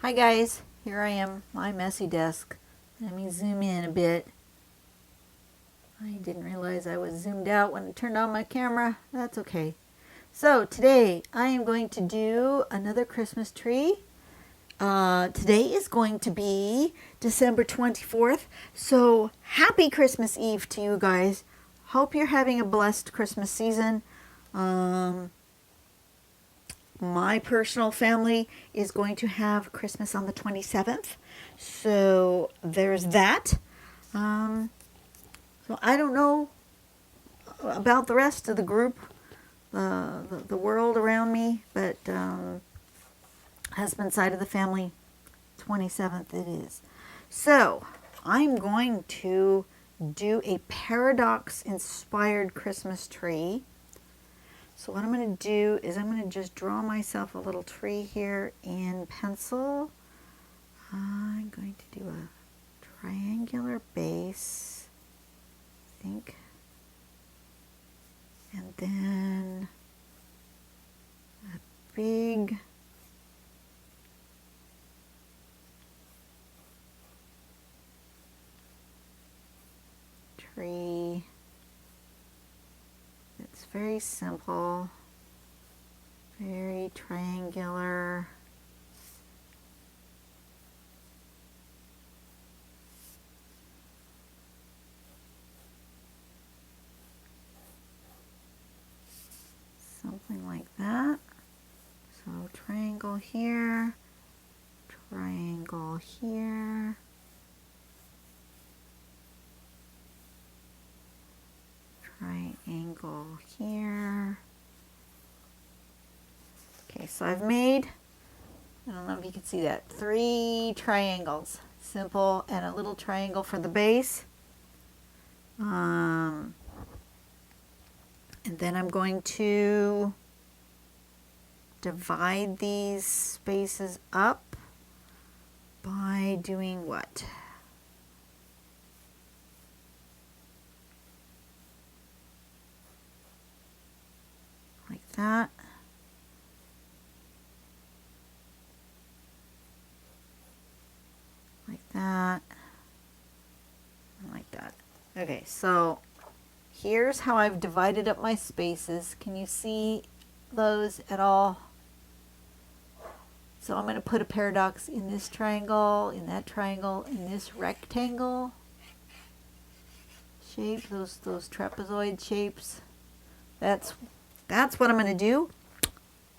Hi guys, here I am, my messy desk. Let me zoom in a bit. I didn't realize I was zoomed out when I turned on my camera. That's okay. So today I am going to do another Christmas tree. Today is going to be December 24th. So happy Christmas Eve to you guys. Hope you're having a blessed Christmas season. My personal family is going to have Christmas on the 27th. So there's that. So I don't know about the rest of the group, the world around me, but husband side of the family, 27th it is. So I'm going to do a paradox-inspired Christmas tree. So what I'm going to do is I'm going to just draw myself a little tree here in pencil. I'm going to do a triangular base, I think, and then a big tree. It's very simple, very triangular. Something like that. So triangle here, triangle here. Triangle here. Okay, so I've made, I don't know if you can see that, 3 triangles. Simple, and a little triangle for the base. And then I'm going to divide these spaces up by doing what? Like that. Like that. And like that. Okay, so here's how I've divided up my spaces. Can you see those at all? So I'm going to put a paradox in this triangle, in that triangle, in this rectangle shape, those trapezoid shapes. That's what I'm going to do.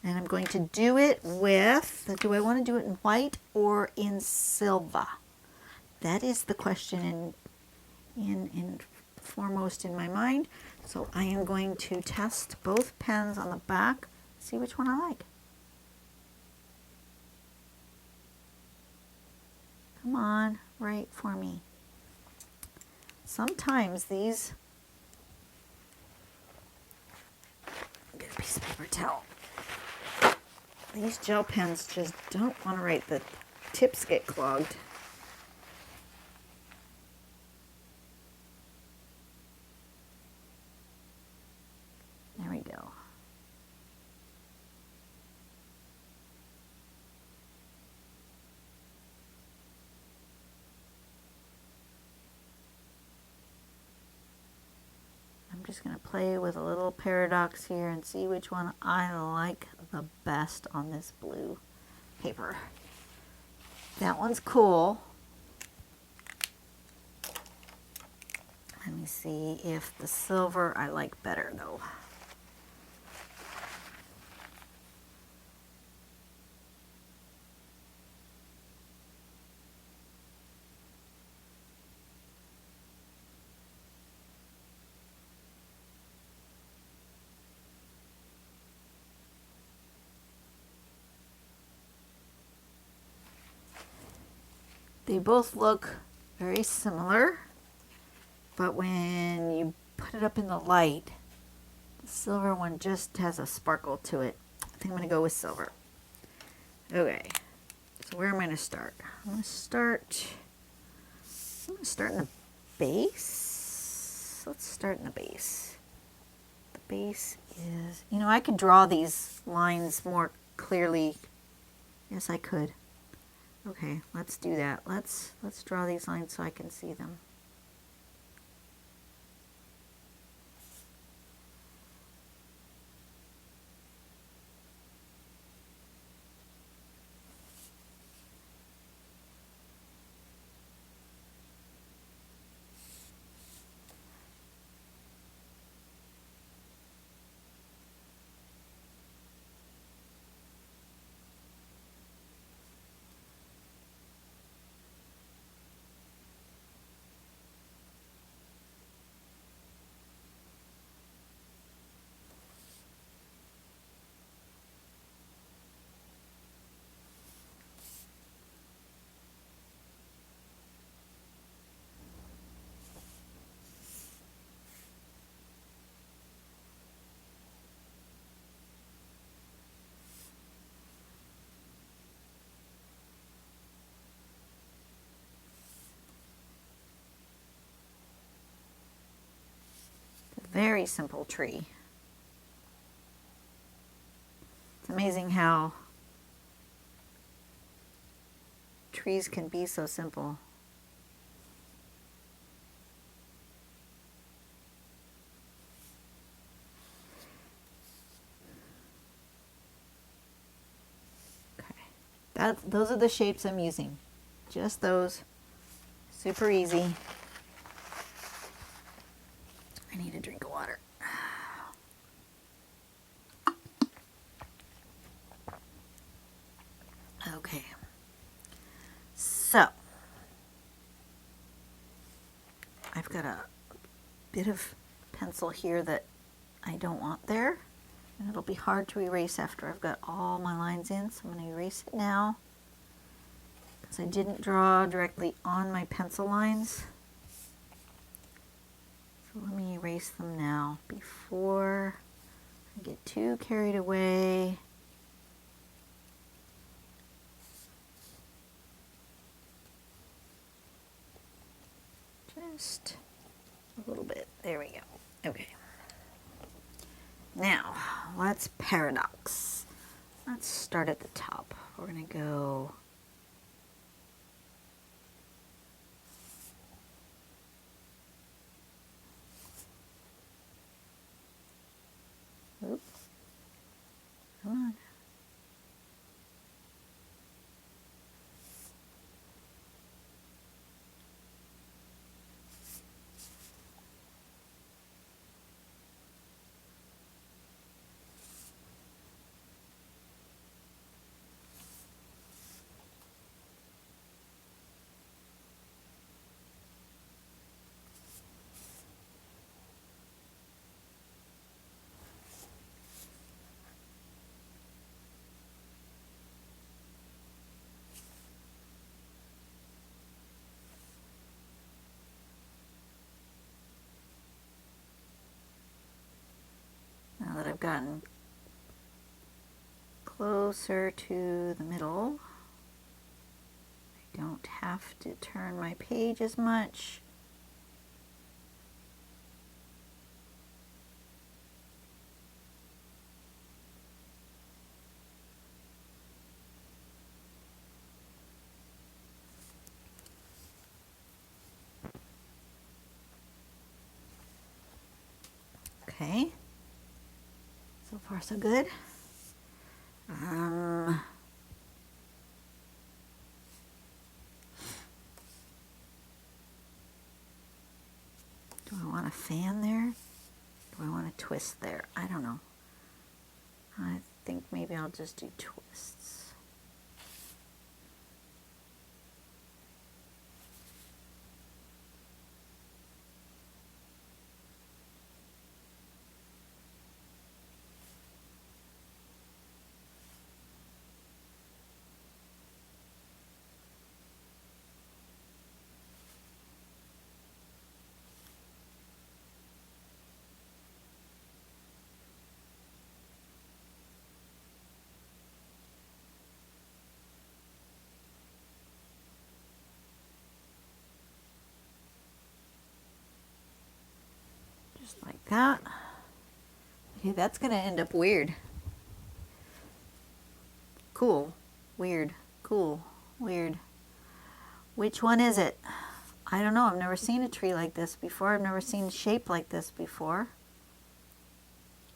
And I'm going to do it with, do I want to do it in white or in silver? That is the question in foremost in my mind. So I am going to test both pens on the back, see which one I like. Come on, write for me. Sometimes these, get a piece of paper towel. These gel pens just don't want to write. The tips get clogged. There we go. I'm just going to play with a little paradox here and see which one I like the best on this blue paper. That one's cool. Let me see if the silver I like better though. They both look very similar, but when you put it up in the light, the silver one just has a sparkle to it. I think I'm going to go with silver. Okay, so where am I going to start? I'm going to start in the base. Let's start in the base. The base is, you know, I could draw these lines more clearly. Yes, I could. Okay, let's do that. Let's draw these lines so I can see them. Very simple tree. It's amazing how trees can be so simple. Okay, those are the shapes I'm using. Just those. Super easy. I need a drink of water. Okay. So, I've got a bit of pencil here that I don't want there. And it'll be hard to erase after I've got all my lines in. So I'm going to erase it now. Because I didn't draw directly on my pencil lines. So let me erase them now before I get too carried away. Just a little bit. There we go. Okay. Now, let's paradox. Let's start at the top. We're going to go oops. Come on. Now that I've gotten closer to the middle, I don't have to turn my page as much. Okay, so far so good. Do I want a fan there? Do I want a twist there? I don't know. I think maybe I'll just do twists. Just like that. Okay, that's gonna end up weird. Cool, weird, cool, Weird. Which one is it? I don't know. I've never seen a tree like this before. I've never seen a shape like this before.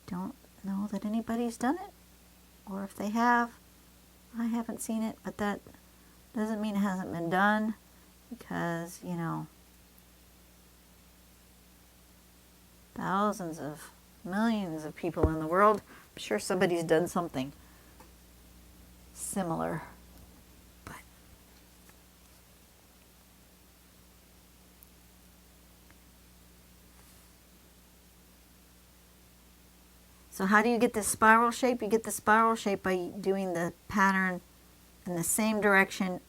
Don't know that anybody's done it. Or if they have, I haven't seen it. But that doesn't mean it hasn't been done. Because, you know, thousands of millions of people in the world, I'm sure somebody's done something similar. But so how do you get this spiral shape? You get the spiral shape by doing the pattern in the same direction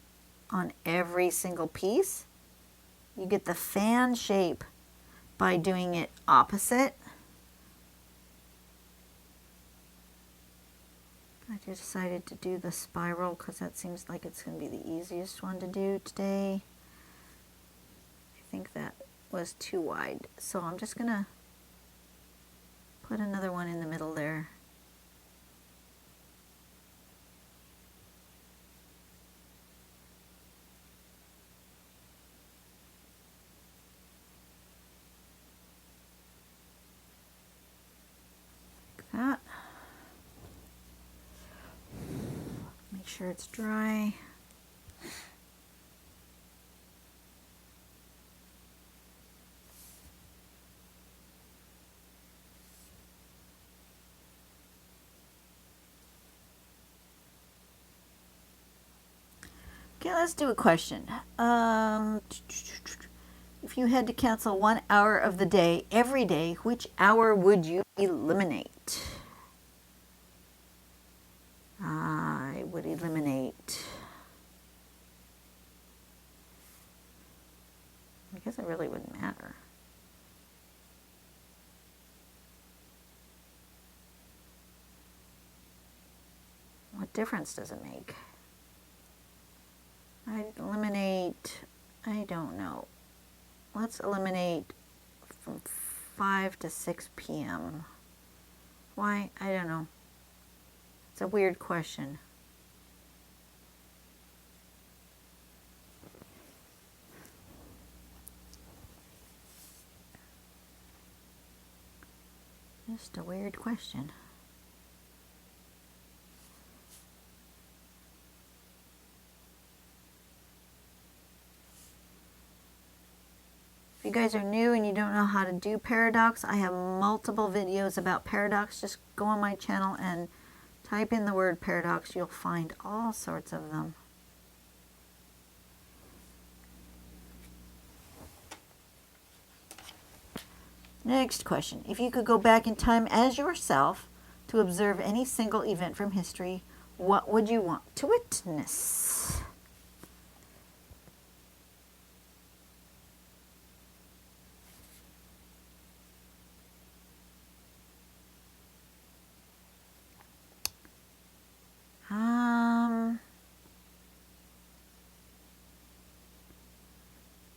on every single piece. You get the fan shape by doing it opposite. I just decided to do the spiral because that seems like it's going to be the easiest one to do today. I think that was too wide, so I'm just going to put another one in the middle there. Like that. Make sure it's dry. Okay, let's do a question. If you had to cancel 1 hour of the day every day, which hour would you eliminate? I would eliminate. I guess it really wouldn't matter. What difference does it make? I'd eliminate, I don't know. Let's eliminate from 5 to 6 p.m. Why? I don't know. It's a weird question. Just a weird question. If you guys are new and you don't know how to do paradox, I have multiple videos about paradox. Just go on my channel and type in the word paradox. You'll find all sorts of them. Next question. If you could go back in time as yourself to observe any single event from history, what would you want to witness? I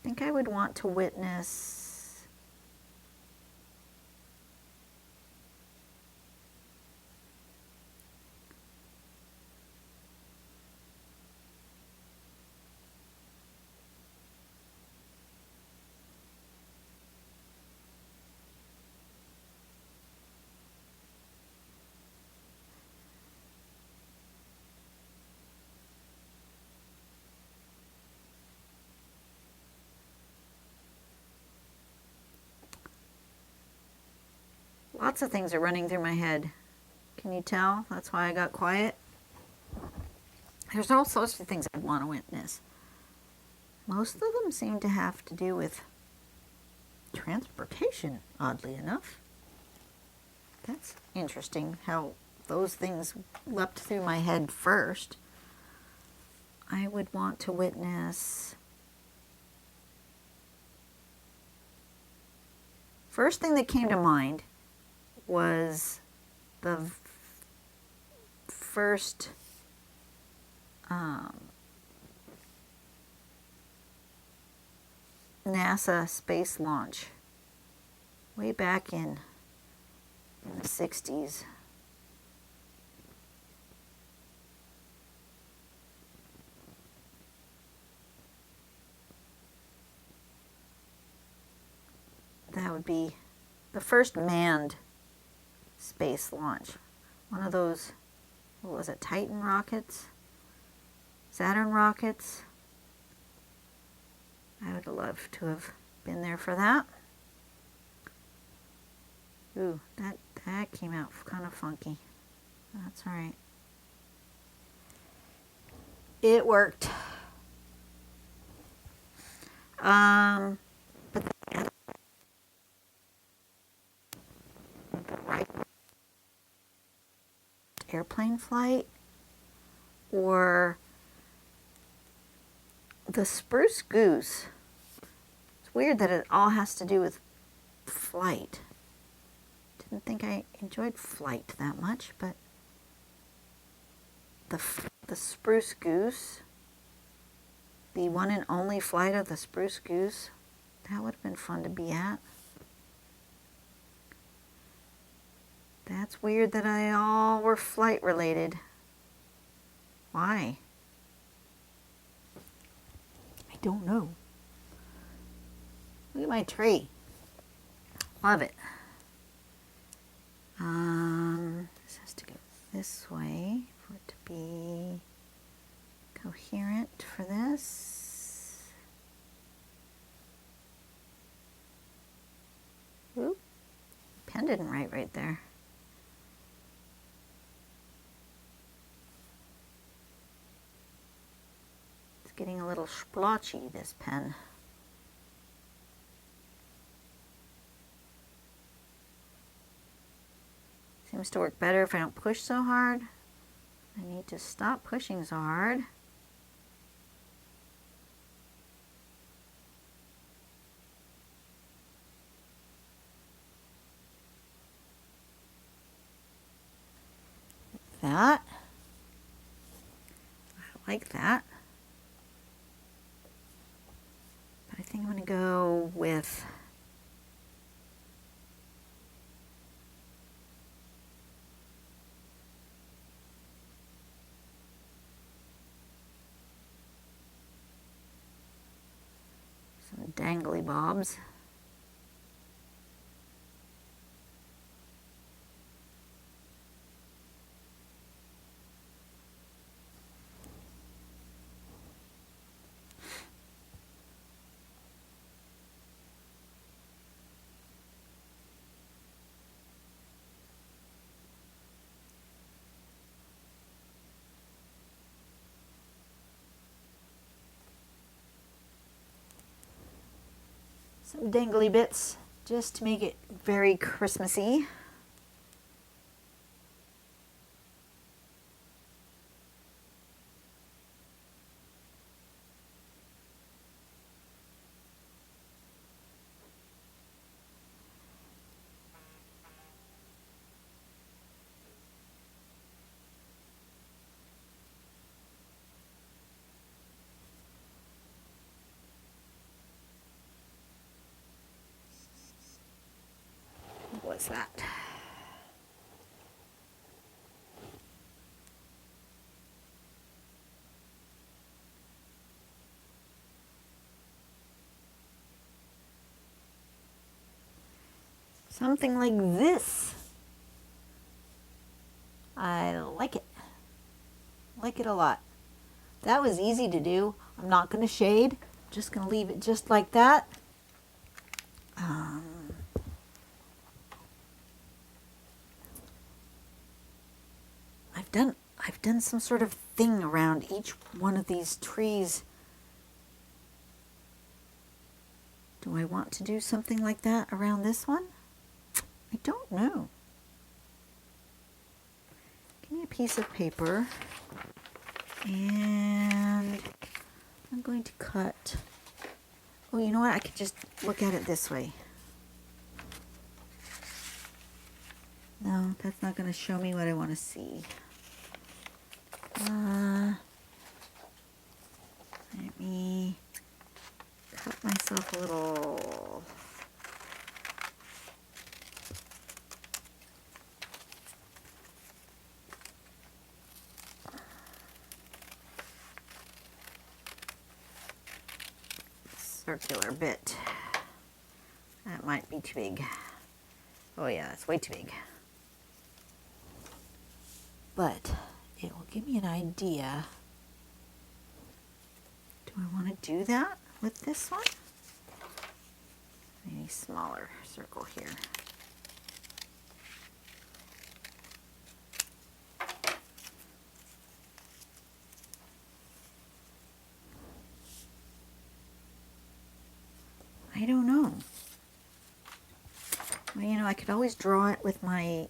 think I would want to witness lots of things are running through my head. Can you tell? That's why I got quiet. There's all sorts of things I want to witness. Most of them seem to have to do with transportation, oddly enough. That's interesting how those things leapt through my head first. I would want to witness... First thing that came to mind was the first NASA space launch way back in the 60s. would be the first manned space launch. One of those, what was it, Titan rockets? Saturn rockets? I would love to have been there for that. Ooh, that came out kind of funky. That's all right. It worked. But the right airplane flight or the spruce goose. It's weird that it all has to do with flight. Didn't think I enjoyed flight that much, but the spruce goose, the one and only flight of the spruce goose, that would have been fun to be at. That's weird that I all were flight related. Why? I don't know. Look at my tree. Love it. This has to go this way for it to be coherent for this. Oop, pen didn't write right there. It's getting a little splotchy, this pen. Seems to work better if I don't push so hard. I need to stop pushing so hard. Like that. I like that. But I think I'm going to go with some dangly bobs. Some dangly bits just to make it very Christmassy. What's that? Something like this. I like it. Like it a lot. That was easy to do. I'm not going to shade. Just going to leave it just like that. I've done some sort of thing around each one of these trees. Do I want to do something like that around this one? I don't know. Give me a piece of paper and I'm going to cut. Oh, you know what? I could just look at it this way. No, that's not going to show me what I want to see. Let me cut myself a little. Circular bit. That might be too big. Oh yeah, it's way too big. But it will give me an idea. Do I want to do that with this one? Maybe smaller circle here. I don't know. Well, you know, I could always draw it with my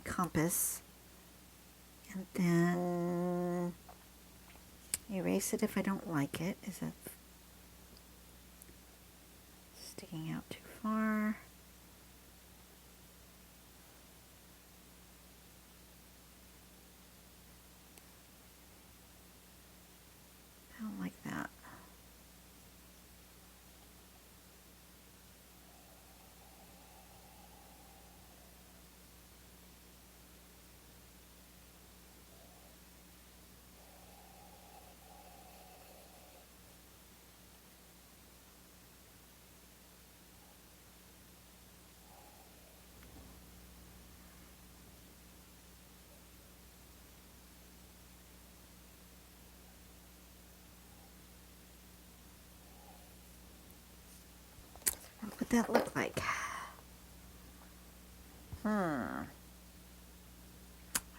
compass and then erase it if I don't like it. Is it sticking out too far? I don't like that. What would that look like? I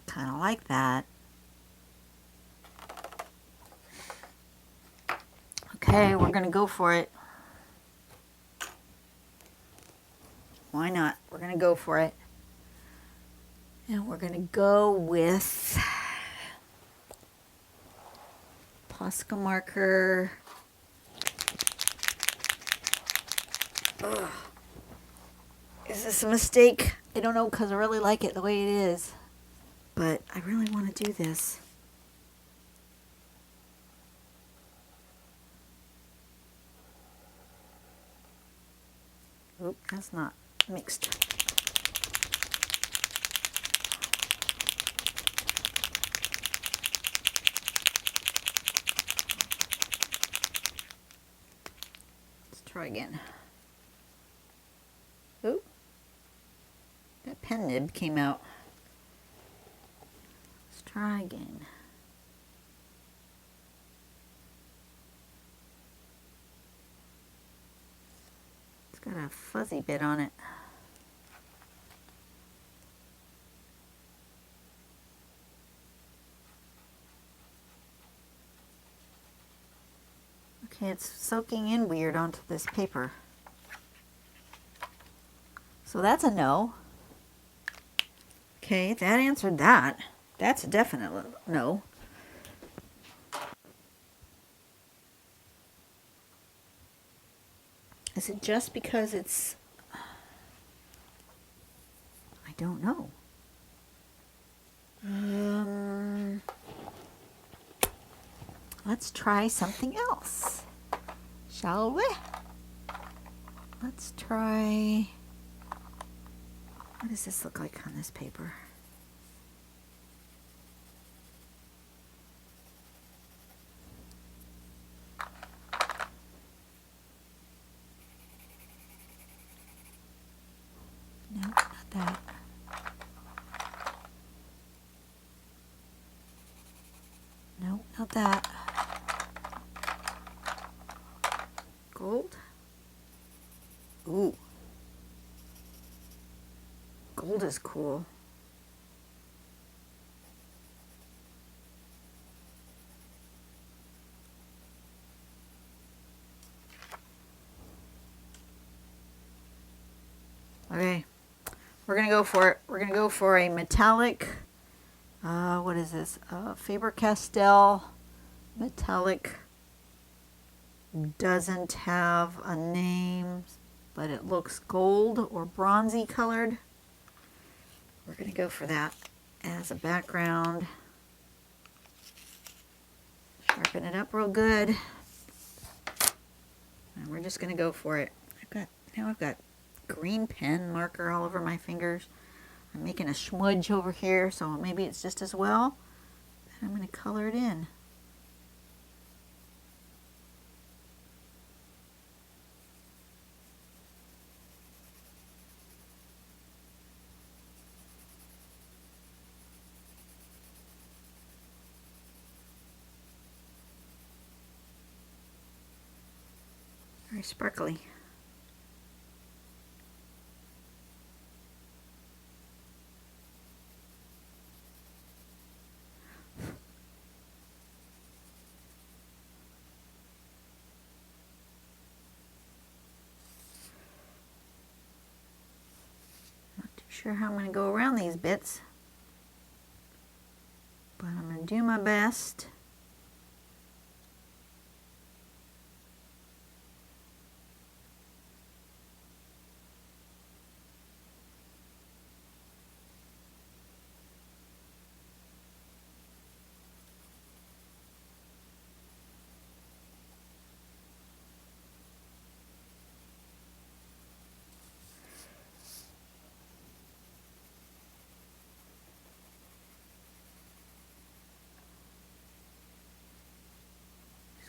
kind of like that. Okay, we're going to go for it. Why not? We're going to go for it. And we're going to go with Posca marker. Ugh. Is this a mistake? I don't know, because I really like it the way it is. But I really want to do this. Oop, that's not mixed. Let's try again. Oop. That pen nib came out. Let's try again. It's got a fuzzy bit on it. Okay, it's soaking in weird onto this paper. So that's a no. Okay, that answered that. That's a definite no. Is it just because it's... I don't know. Let's try something else, shall we? Let's try... What does this look like on this paper? No, not that. No, not that. Gold? Ooh. Gold is cool. Okay, we're gonna go for it. We're gonna go for a metallic, what is this? Faber-Castell metallic. Doesn't have a name, but it looks gold or bronzy colored. We're gonna go for that as a background. Sharpen it up real good. And we're just gonna go for it. I've got green pen marker all over my fingers. I'm making a smudge over here, so maybe it's just as well. And I'm going to color it in. Very sparkly. Not too sure how I'm going to go around these bits, but I'm going to do my best.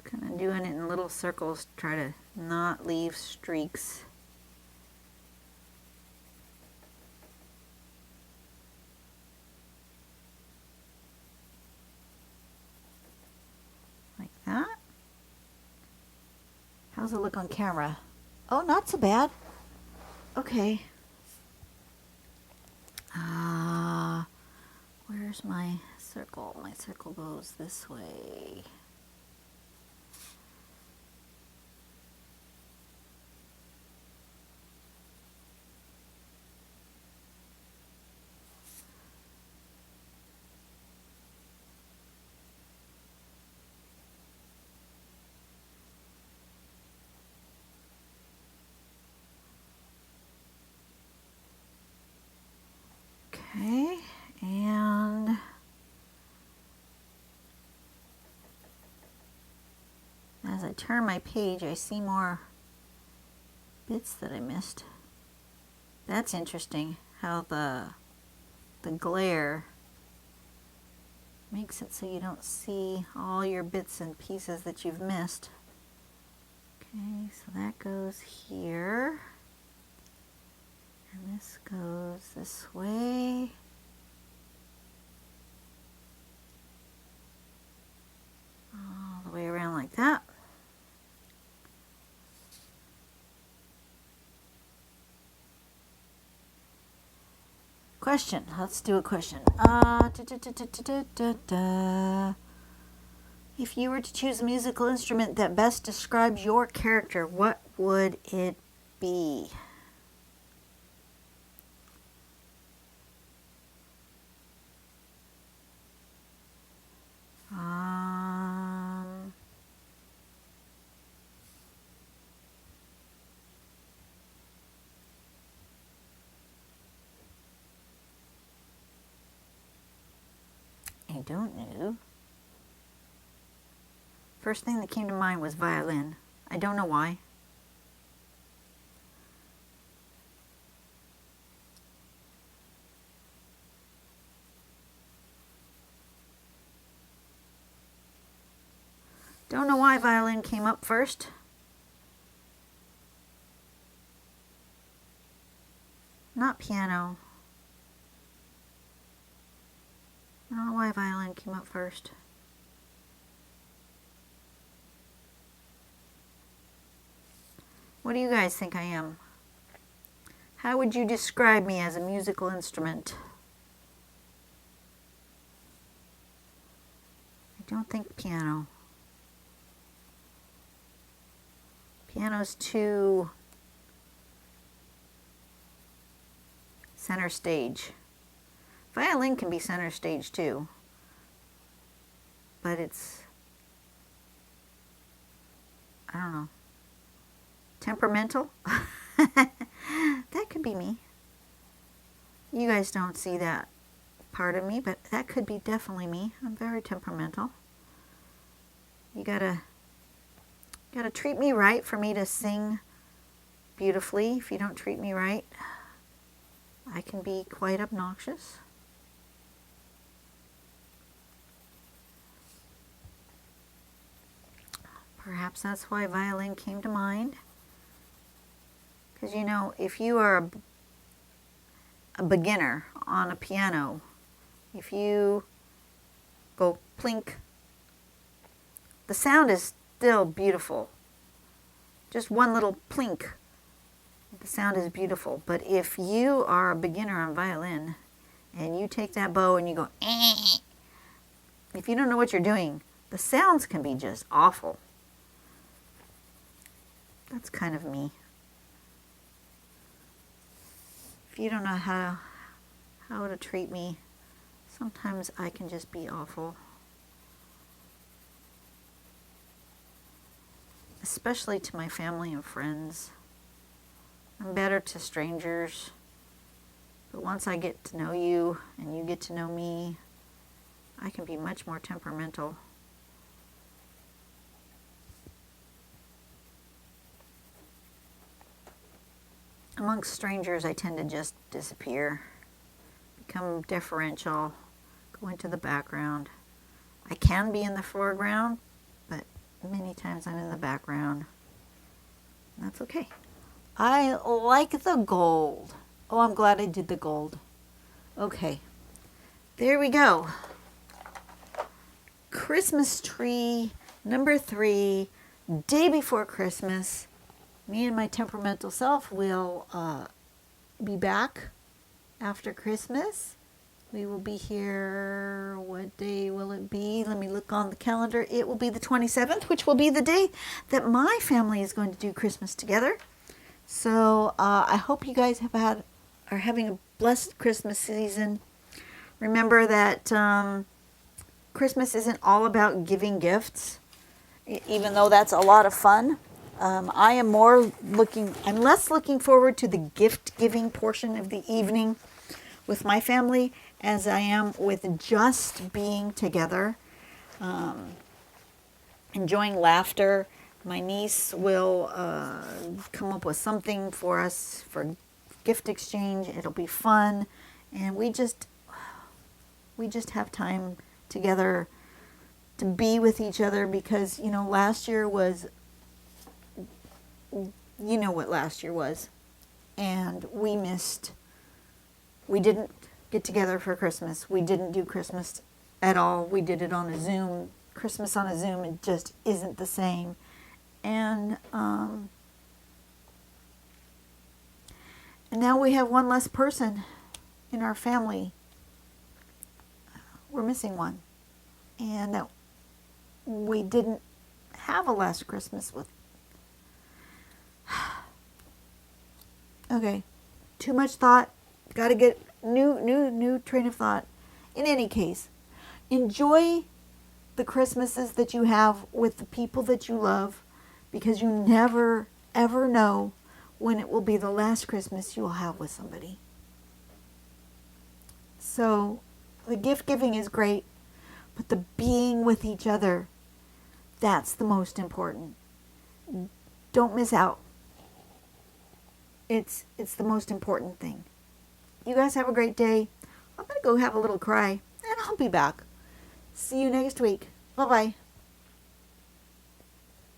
Kind of doing it in little circles, try to not leave streaks. Like that. How's it look on camera? Oh, not so bad. Okay. Where's my circle? My circle goes this way. Okay, and as I turn my page, I see more bits that I missed. That's interesting how the glare makes it so you don't see all your bits and pieces that you've missed. Okay, so that goes here. And this goes this way. All the way around like that. Question. Let's do a question. If you were to choose a musical instrument that best describes your character, what would it be? I don't know. First thing that came to mind was violin. I don't know why. Don't know why violin came up first. Not piano. I don't know why violin came up first. What do you guys think I am? How would you describe me as a musical instrument? I don't think piano. Piano's too center stage. Violin can be center stage too, but it's, I don't know, temperamental? That could be me. You guys don't see that part of me, but that could be definitely me. I'm very temperamental. You gotta treat me right for me to sing beautifully. If you don't treat me right, I can be quite obnoxious. Perhaps that's why violin came to mind. Because, you know, if you are a beginner on a piano, if you go plink, the sound is still beautiful. just one little plink. The sound is beautiful. But if you are a beginner on violin and you take that bow and you go, eh, if you don't know what you're doing, the sounds can be just awful. That's kind of me. If you don't know how to treat me, sometimes I can just be awful. Especially to my family and friends. I'm better to strangers. But once I get to know you and you get to know me, I can be much more temperamental. Amongst strangers, I tend to just disappear, become deferential, go into the background. I can be in the foreground, but many times I'm in the background. That's okay. I like the gold. Oh, I'm glad I did the gold. Okay, there we go. Christmas tree number 3, day before Christmas. Me and my temperamental self will be back after Christmas. We will be here, what day will it be? Let me look on the calendar. It will be the 27th, which will be the day that my family is going to do Christmas together. So I hope you guys are having a blessed Christmas season. Remember that Christmas isn't all about giving gifts, even though that's a lot of fun. I'm less looking forward to the gift giving portion of the evening with my family as I am with just being together, enjoying laughter. My niece will come up with something for us for gift exchange. It'll be fun, and we just have time together to be with each other because last year was. You know what last year was, and we didn't get together for Christmas. We didn't do Christmas at all. We did it on a Zoom. Christmas on a Zoom, it just isn't the same. And now we have one less person in our family. We're missing one. And we didn't have a last Christmas with. Okay, too much thought. Got to get new train of thought. In any case, enjoy the Christmases that you have with the people that you love, because you never ever know when it will be the last Christmas you will have with somebody. So the gift giving is great, but the being with each other, that's the most important. Don't miss out. It's the most important thing. You guys have a great day. I'm going to go have a little cry, and I'll be back. See you next week. Bye-bye.